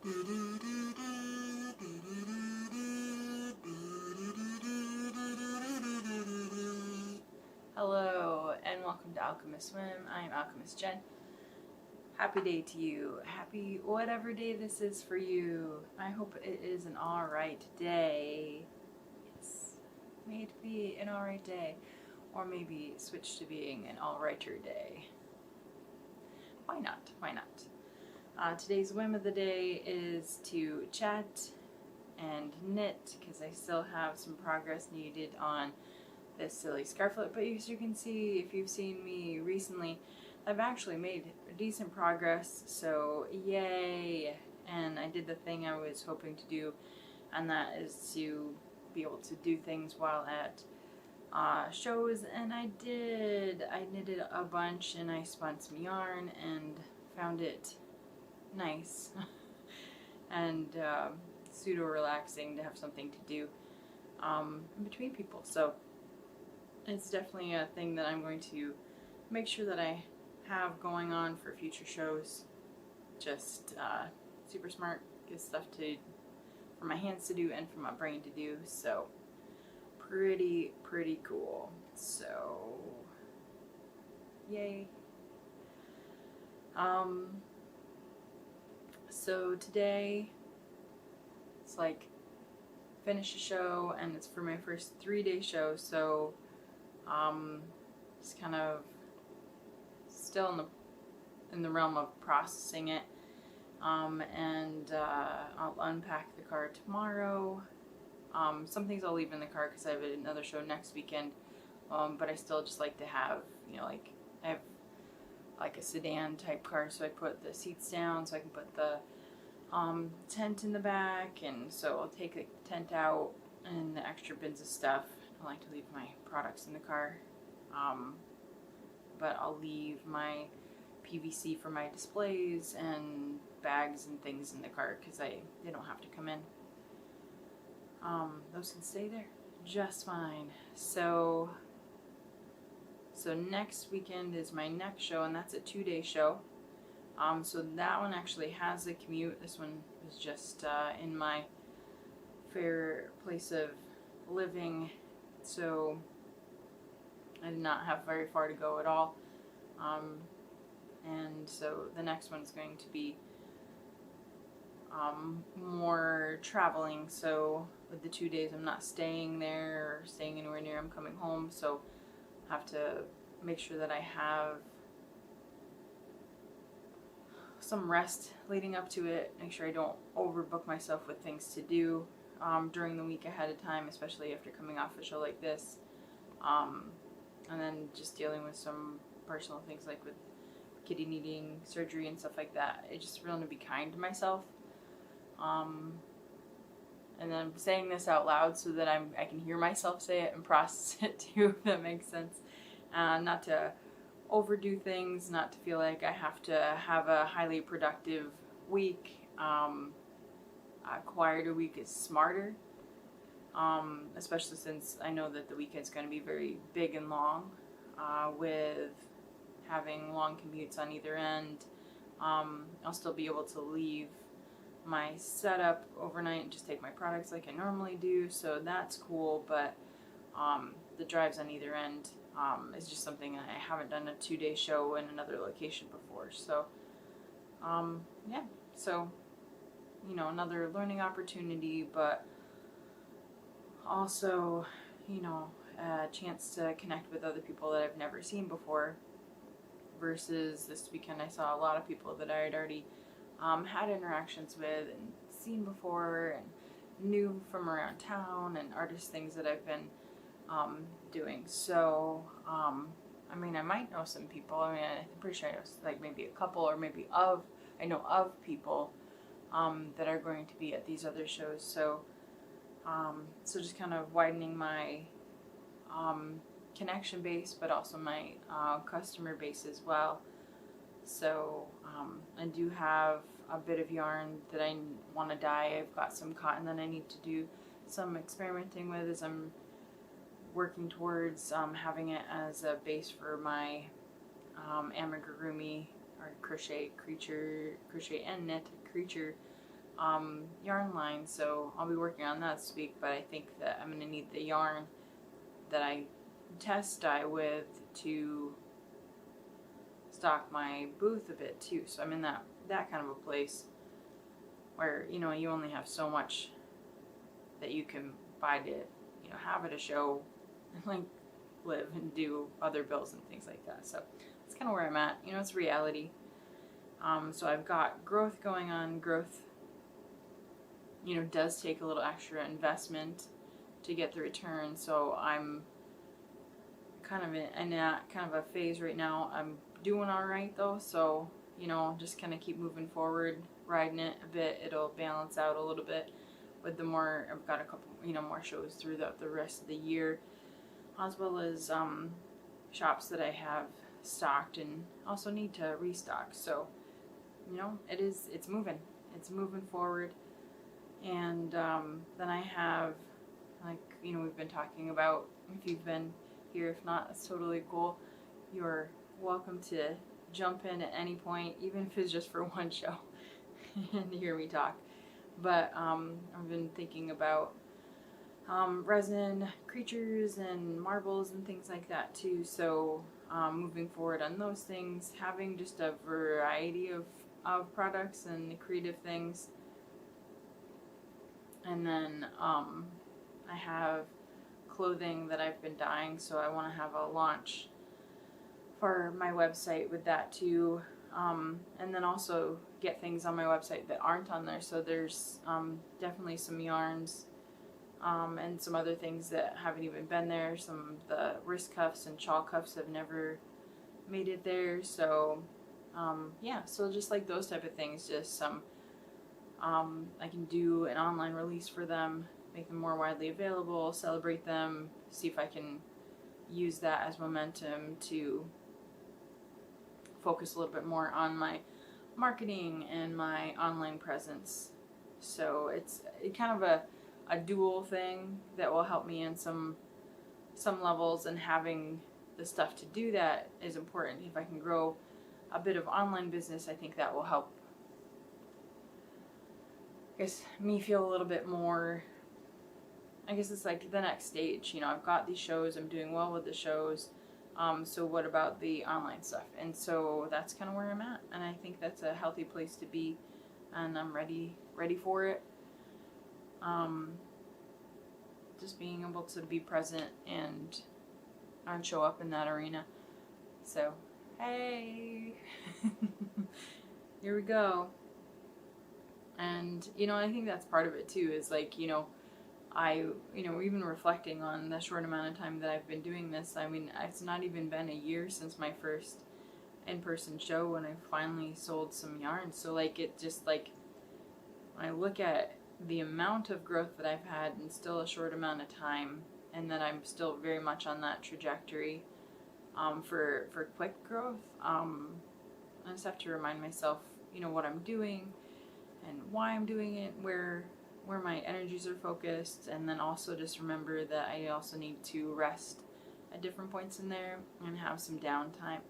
Hello and welcome to Alchemist Swim. I am Alchemist Jen. Happy day to you. Happy whatever day this is for you. I hope it is an alright day. Yes. May it be an alright day. Or maybe switch to being an alrighter day. Why not? Why not? Today's whim of the day is to chat and knit because I still have some progress needed on this silly scarflet, but as you can see, if you've seen me recently, I've actually made decent progress, so yay! And I did the thing I was hoping to do, and that is to be able to do things while at shows, and I did. I knitted a bunch, and I spun some yarn, and found it nice and pseudo relaxing to have something to do in between people. So it's definitely a thing that I'm going to make sure that I have going on for future shows. Just super smart, good stuff for my hands to do and for my brain to do. So pretty cool. So yay. So today it's like finish a show, and it's for my first 3-day show, so just kind of still in the realm of processing it, and I'll unpack the car tomorrow. Some things I'll leave in the car because I have another show next weekend, but I still just like to have, like I have like a sedan type car, so I put the seats down so I can put the tent in the back, and so I'll take the tent out and the extra bins of stuff. I like to leave my products in the car, but I'll leave my PVC for my displays and bags and things in the car because they don't have to come in. Those can stay there just fine. So next weekend is my next show, and that's a 2-day show. So that one actually has a commute. This one is just in my fair place of living, so I did not have very far to go at all. And so the next one's going to be more traveling. So with the 2 days, I'm not staying there or staying anywhere near. I'm coming home, so I have to make sure that I have some rest leading up to it. Make sure I don't overbook myself with things to do during the week ahead of time, especially after coming off a show like this. And then just dealing with some personal things like with kitty needing surgery and stuff like that. I just really want to be kind to myself. And then I'm saying this out loud so that I can hear myself say it and process it too, if that makes sense. Not to overdo things, not to feel like I have to have a highly productive week. A quieter week is smarter, especially since I know that the weekend's going to be very big and long, with having long commutes on either end. I'll still be able to leave my setup overnight and just take my products like I normally do, so that's cool, but the drives on either end is just something I haven't done a 2-day show in another location before. So yeah, so another learning opportunity, but also a chance to connect with other people that I've never seen before, versus this weekend I saw a lot of people that I had already had interactions with and seen before and knew from around town, and artist things that I've been doing. So I might know some people. I'm pretty sure I know like maybe a couple, or maybe I know of people that are going to be at these other shows. So so just kind of widening my connection base, but also my customer base as well. So I do have a bit of yarn that I want to dye. I've got some cotton that I need to do some experimenting with as I'm working towards having it as a base for my amigurumi or crochet and knit creature yarn line, so I'll be working on that this week, but I think that I'm going to need the yarn that I test dye with to stock my booth a bit too. So I'm in that kind of a place where, you know, you only have so much that you can buy to, you know, have at a show and like live and do other bills and things like that. So that's kind of where I'm at. You know, it's reality. So I've got growth going on. Growth, you know, does take a little extra investment to get the return. So I'm kind of in that kind of a phase right now. I'm doing all right though. So, you know, just kind of keep moving forward, riding it a bit. It'll balance out a little bit with the more, I've got a couple, you know, more shows throughout the rest of the year, as well as shops that I have stocked and also need to restock. So, you know, it's moving forward. And then I have, like, you know, we've been talking about, if you've been here, if not, that's totally cool. You're welcome to jump in at any point, even if it's just for one show and hear me talk. But I've been thinking about resin creatures and marbles and things like that too. So moving forward on those things, having just a variety of products and creative things. And then I have clothing that I've been dyeing, so I want to have a launch for my website with that too. And then also get things on my website that aren't on there. So there's definitely some yarns and some other things that haven't even been there. Some of the wrist cuffs and shawl cuffs have never made it there. So yeah, so just like those type of things, just some I can do an online release for them, make them more widely available, celebrate them, see if I can use that as momentum to focus a little bit more on my marketing and my online presence. So it's kind of a dual thing that will help me in some levels, and having the stuff to do that is important. If I can grow a bit of online business, I think that will help, I guess, me feel a little bit more, I guess it's like the next stage. You know, I've got these shows, I'm doing well with the shows, so what about the online stuff? And so that's kind of where I'm at, and I think that's a healthy place to be, and I'm ready for it. Just being able to be present and show up in that arena. So, hey, here we go. And, you know, I think that's part of it too, is like, you know, even reflecting on the short amount of time that I've been doing this. I mean, it's not even been a year since my first in-person show when I finally sold some yarn. So like, it just like, when I look at the amount of growth that I've had in still a short amount of time, and that I'm still very much on that trajectory for quick growth, I just have to remind myself, you know, what I'm doing and why I'm doing it, where my energies are focused, and then also just remember that I also need to rest at different points in there and have some downtime,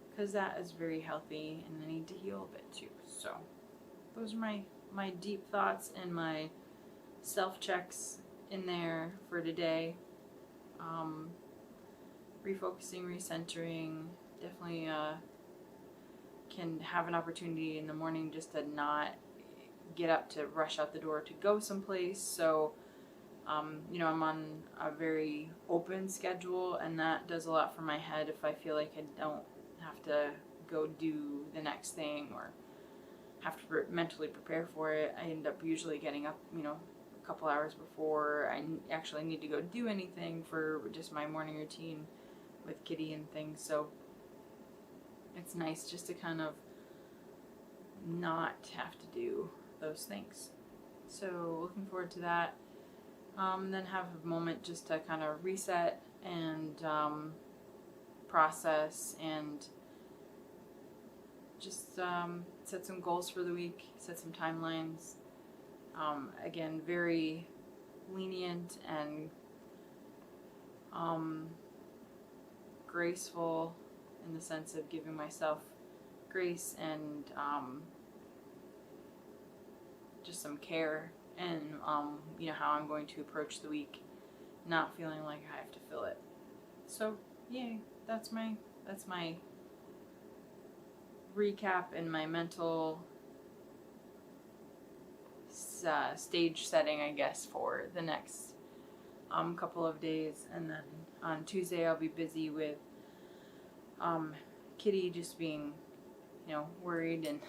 because that is very healthy, and I need to heal a bit too. So those are my deep thoughts and my self-checks in there for today. Refocusing, recentering, definitely can have an opportunity in the morning just to not get up to rush out the door to go someplace. So you know, I'm on a very open schedule, and that does a lot for my head. If I feel like I don't have to go do the next thing or have to mentally prepare for it, I end up usually getting up, you know, a couple hours before I actually need to go do anything for just my morning routine with Kitty and things. So it's nice just to kind of not have to do those things. So looking forward to that. Then have a moment just to kind of reset and process, and just set some goals for the week, set some timelines. Again, very lenient and graceful, in the sense of giving myself grace and just just some care and you know, how I'm going to approach the week, not feeling like I have to fill it. So yay, that's my recap and my mental stage setting, I guess, for the next couple of days. And then on Tuesday I'll be busy with Kitty just being, you know, worried and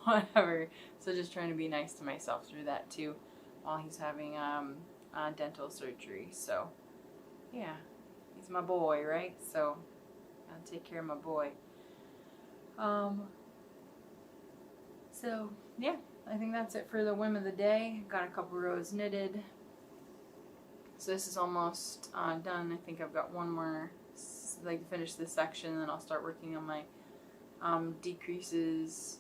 whatever, so just trying to be nice to myself through that too, while he's having dental surgery. So yeah, he's my boy, right? So I'll take care of my boy. So yeah, I think that's it for the whim of the day. Got a couple rows knitted, so this is almost done. I think I've got one more, like, finish this section, and then I'll start working on my decreases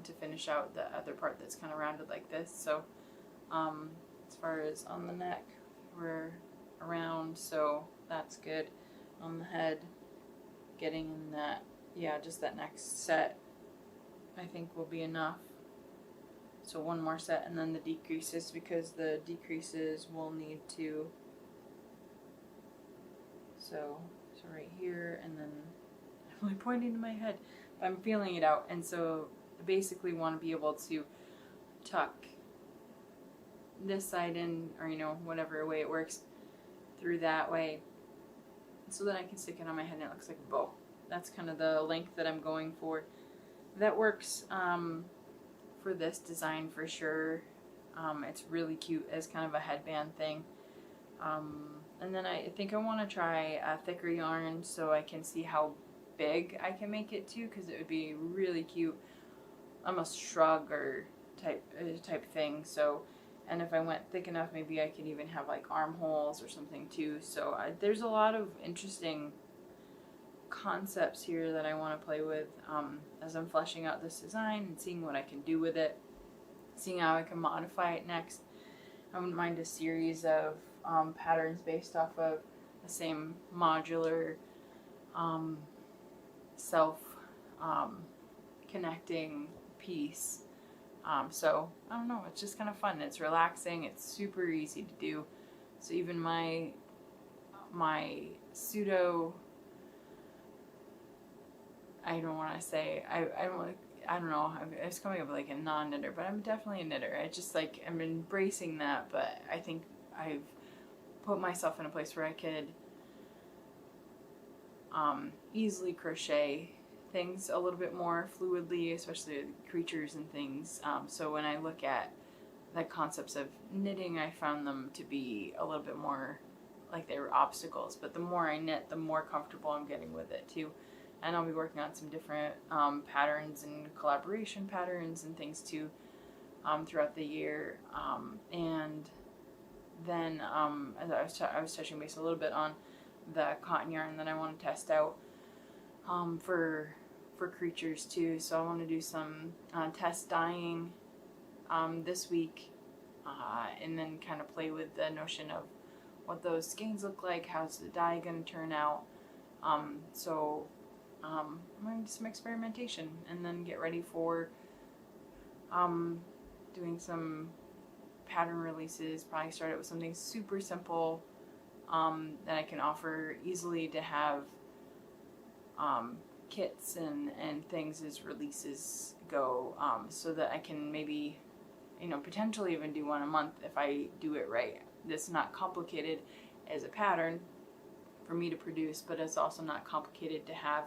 to finish out the other part that's kind of rounded like this. So as far as on the neck, we're around, so that's good. On the head, getting in that, yeah, just that next set I think will be enough. So one more set, and then the decreases, because the decreases will need to, so right here, and then I'm like pointing to my head, I'm feeling it out. And so I basically want to be able to tuck this side in, or, you know, whatever way it works, through that way, so that I can stick it on my head and it looks like a bow. That's kind of the length that I'm going for. That works for this design for sure. It's really cute as kind of a headband thing. And then I think I want to try a thicker yarn so I can see how big I can make it too, because it would be really cute, almost shrug or type thing. So, and if I went thick enough, maybe I could even have like armholes or something too. So there's a lot of interesting concepts here that I want to play with as I'm fleshing out this design and seeing what I can do with it, seeing how I can modify it next. I wouldn't mind a series of patterns based off of the same modular self connecting piece. So I don't know, it's just kind of fun. It's relaxing. It's super easy to do. So even my pseudo, I don't want to say, I don't know, it's coming up like a non-knitter, but I'm definitely a knitter. I just like, I'm embracing that, but I think I've put myself in a place where I could easily crochet things a little bit more fluidly, especially with creatures and things. So when I look at the concepts of knitting, I found them to be a little bit more like they were obstacles, but the more I knit, the more comfortable I'm getting with it too. And I'll be working on some different patterns and collaboration patterns and things too throughout the year. And then as I was touching base a little bit on the cotton yarn that I want to test out for creatures too. So I want to do some test dyeing this week, and then kind of play with the notion of what those skeins look like, how's the dye going to turn out. So I'm going to do some experimentation and then get ready for doing some pattern releases. Probably start out with something super simple that I can offer easily to have kits and things as releases go, so that I can maybe, you know, potentially even do one a month if I do it right. It's not complicated as a pattern for me to produce, but it's also not complicated to have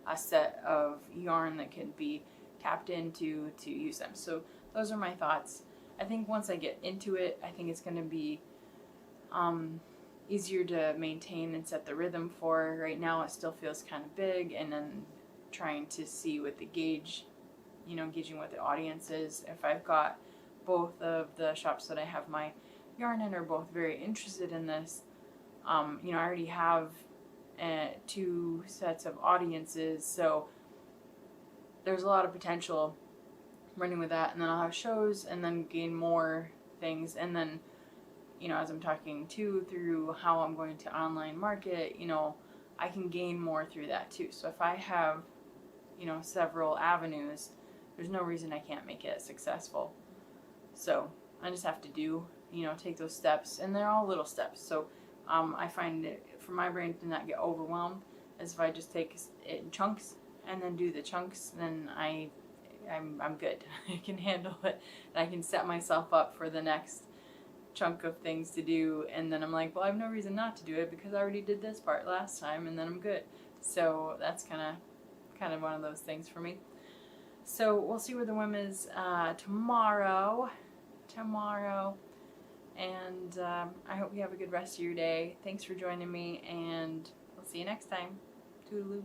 a set of yarn that can be tapped into to use them. So those are my thoughts. I think once I get into it, I think it's going to be easier to maintain and set the rhythm for. Right now it still feels kind of big, and then trying to see with the gauge, you know, gauging what the audience is. If I've got both of the shops that I have my yarn in are both very interested in this, you know, I already have 2 sets of audiences, so there's a lot of potential running with that. And then I'll have shows and then gain more things, and then, you know, as I'm talking too through how I'm going to online market, you know, I can gain more through that too. So if I have, you know, several avenues, there's no reason I can't make it successful. So I just have to take those steps, and they're all little steps. So I find it for my brain to not get overwhelmed, as if I just take it in chunks and then do the chunks, then I'm good. I can handle it, and I can set myself up for the next chunk of things to do, and then I'm like, well, I have no reason not to do it because I already did this part last time, and then I'm good. So that's kind of one of those things for me. So we'll see where the whim is tomorrow, and I hope you have a good rest of your day. Thanks for joining me, and we'll see you next time. Toodaloo.